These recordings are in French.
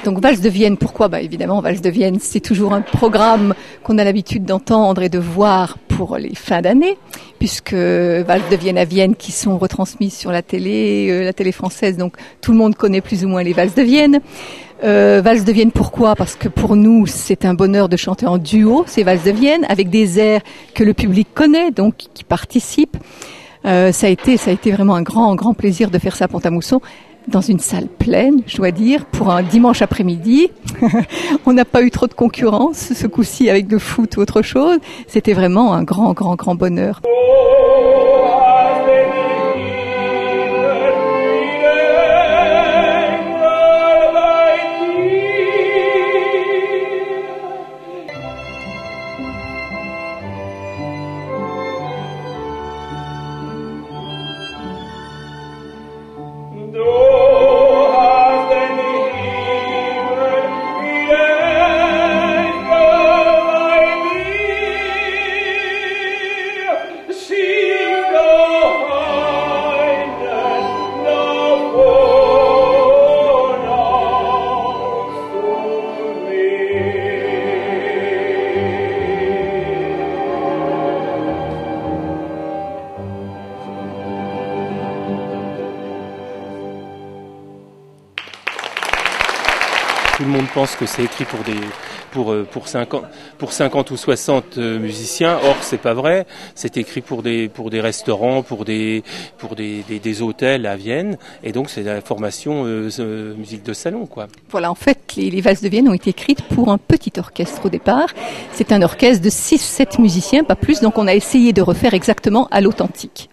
Donc Valse de Vienne, pourquoi ? Évidemment, Valse de Vienne, c'est toujours un programme qu'on a l'habitude d'entendre et de voir pour les fins d'année, puisque Valse de Vienne à Vienne qui sont retransmises sur la télé française, donc tout le monde connaît plus ou moins les Valses de Vienne. Valse de Vienne, pourquoi ? Parce que pour nous, c'est un bonheur de chanter en duo ces Valses de Vienne, avec des airs que le public connaît, donc qui participent. Ça a été vraiment un grand plaisir de faire ça à Pont-à-Mousson. Dans une salle pleine, je dois dire, pour un dimanche après-midi. On n'a pas eu trop de concurrence ce coup-ci avec le foot ou autre chose. C'était vraiment un grand bonheur. Tout le monde pense que c'est écrit pour 50 ou 60 musiciens. Or, c'est pas vrai. C'est écrit pour des restaurants, pour des hôtels à Vienne. Et donc, c'est la formation musique de salon, quoi. Voilà, en fait, les Valses de Vienne ont été écrites pour un petit orchestre au départ. C'est un orchestre de 6-7 musiciens, pas plus. Donc, on a essayé de refaire exactement à l'authentique.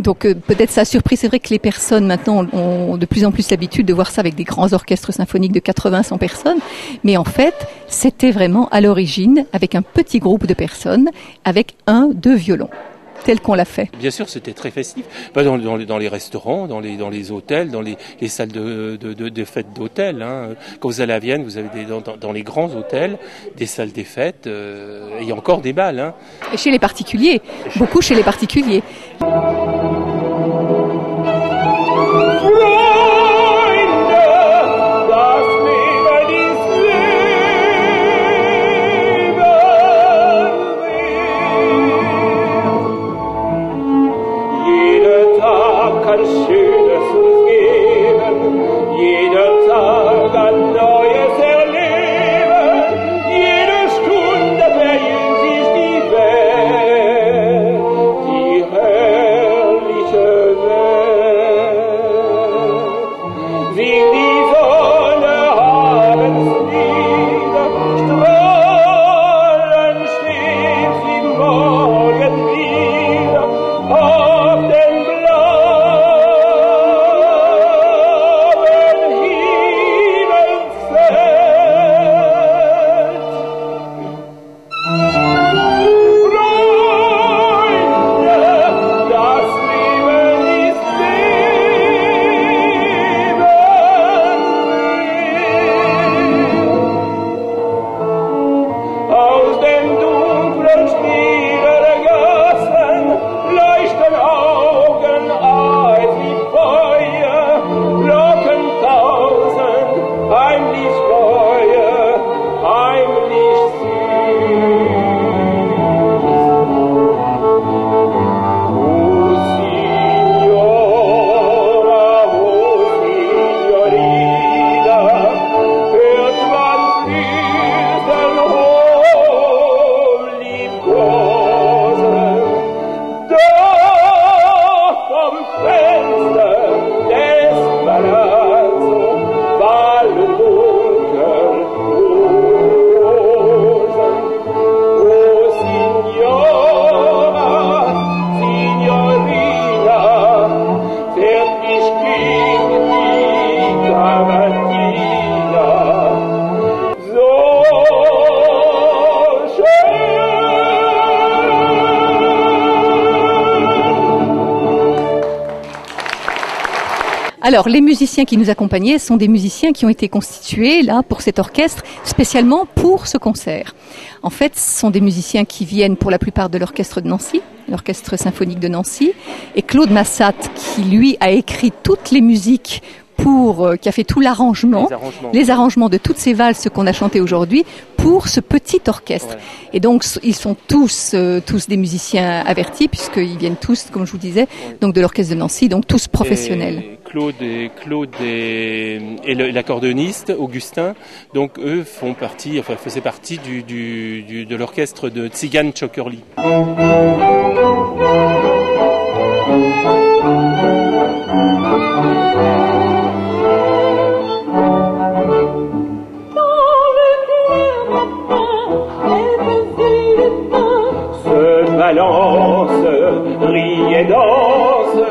Donc peut-être ça a surpris. C'est vrai que les personnes maintenant ont de plus en plus l'habitude de voir ça avec des grands orchestres symphoniques de 80-100 personnes. Mais en fait, c'était vraiment à l'origine avec un petit groupe de personnes, avec 1-2 violons, tel qu'on l'a fait. Bien sûr, c'était très festif. Dans les restaurants, dans les hôtels, dans les salles de fêtes d'hôtel. Hein. Quand vous allez à Vienne, vous avez dans les grands hôtels des salles des fêtes. Il y a encore des bals. Hein. Et chez les particuliers, beaucoup chez les particuliers. Alors, les musiciens qui nous accompagnaient sont des musiciens qui ont été constitués là pour cet orchestre, spécialement pour ce concert. En fait, ce sont des musiciens qui viennent pour la plupart de l'orchestre de Nancy, l'orchestre symphonique de Nancy, et Claude Massat, qui lui a écrit toutes les musiques qui a fait tout l'arrangement, les arrangements de toutes ces valses qu'on a chantées aujourd'hui pour ce petit orchestre. Ouais. Et donc, ils sont tous des musiciens avertis puisqu'ils viennent tous, comme je vous disais, donc de l'orchestre de Nancy, donc tous professionnels. Claude et l'accordéoniste Augustin, donc eux faisaient partie de l'orchestre de Tzigane Chokerli. Balance, rit et danse,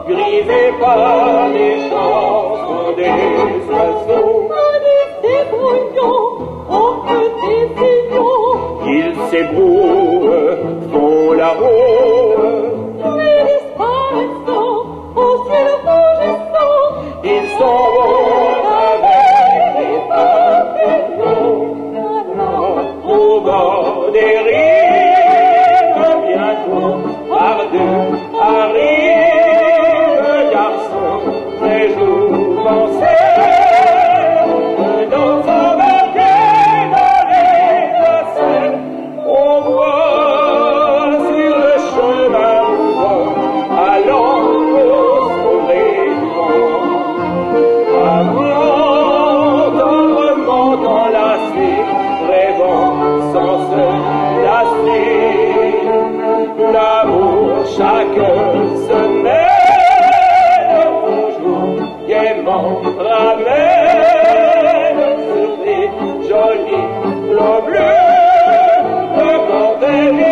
grisé par les chansons des oiseaux, ils s'ébrouent, font la roue, ils s'en vont avec les papillons. Au bord des rives, bientôt, par deux, arrive garçon, très jouvencé, dans son baquet, dans les placelles, on voit sur le chemin mouvant, allant au sommet du vent, avant, tendrement enlacé, rêvant sans se lasser, l'amour chaque semaine, toujours gaiement ramène sur des jolis flots bleus, le bordel.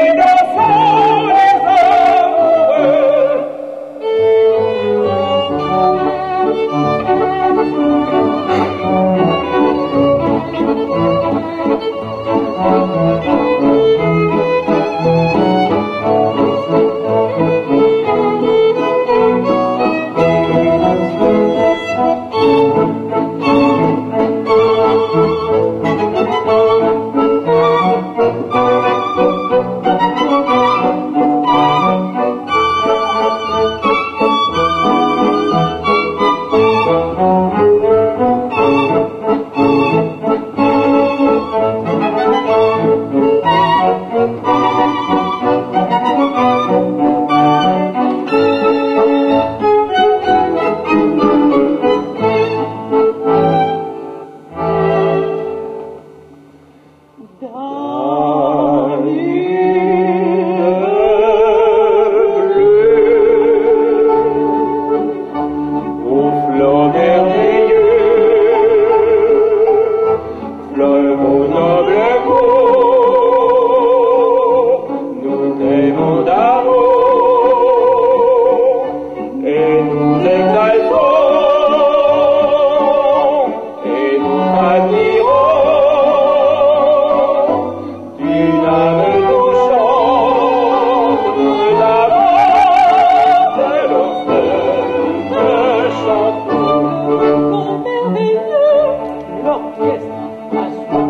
l'orchestre a soif.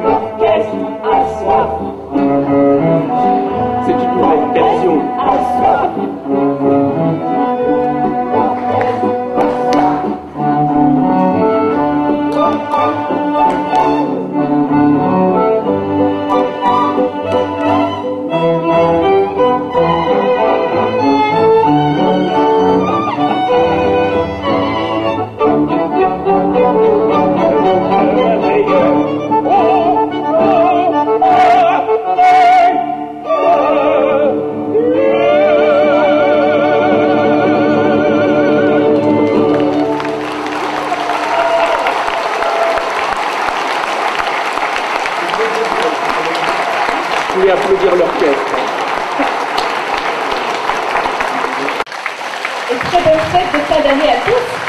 L'orchestre a soif. C'est une nouvelle version. A soif. Vous pouvez applaudir l'orchestre. Et très bonne fête de fin d'année à tous.